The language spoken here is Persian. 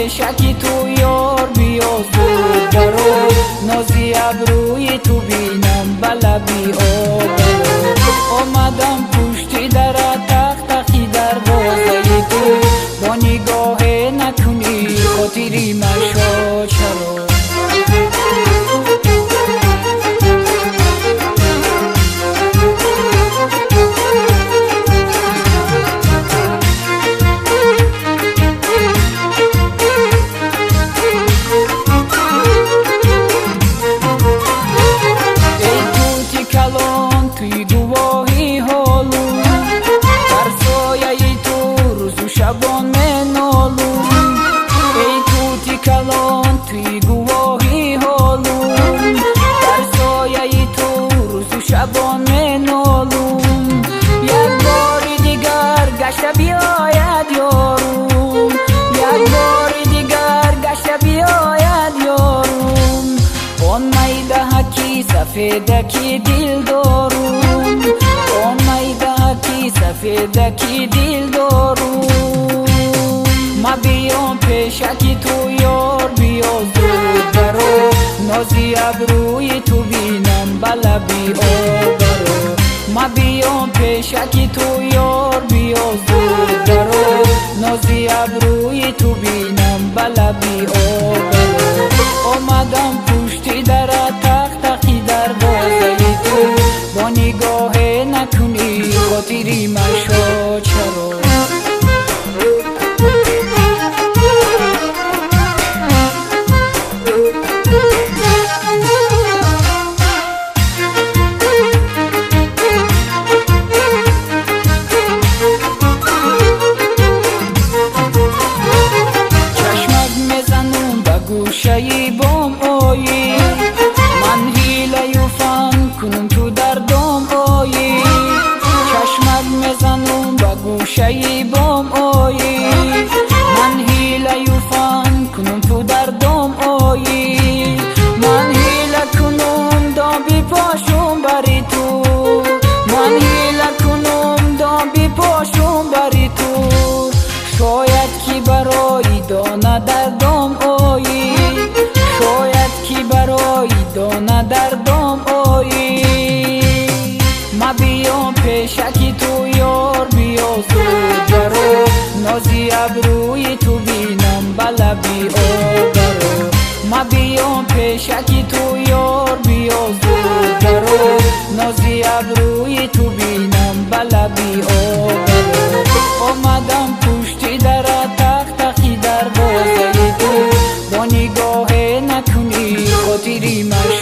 پیشکی تو یار بیا زود برو، نازی ابروی تو بینم بلبی آبرو. آمدم پشتی درت تق تقی دروازه تو، با نگاه نکنی خاطری مشا چرا. شبان منالون ای توتی کلان توی گواهی حالون، در سایه تو روز و شبان منالون. یک بار دیگر گشته بیاید یارون، یک بار دیگر گشته بیاید یارون. آن میده کی سفیدکی دل دارون، آن میده کی سفیدکی دل دارون. ما بیام پیشکی تو یار بیا زود برو، نازی ابروی تو بینم بلبی آبرو. ما بیام پیشکی تو یار بیا زود برو، نازی ابروی تو بینم بلبی آبرو. آمدم پشتی درت تق تقی دروازه تو، با نگاه نکنی خاطری مشا چرا. گوشه بام آیی من حیله و فن کنم تو دردم آیی، چشمت میزنم با گوشه بام آیی من حیله و فن کنم تو دردم آیی. من حیله کنم دام پاشم بری تو، من حیله کنم دام پاشم بری تو. شاید کی برای دانه دردم آیی، شاید کی برای دانه دردم آیی. ما بیام پیشکی تو یار بیا زود برو، نازی ابروی تو بینم بلبی آبرو. ما بیام پیشکی تو یار بیا زود برو، نازی ابروی تو بینم بلبی آبرو. آمدم پشتی درت تق تقی دروازه تو، با نگاه نکنی خاطری مشا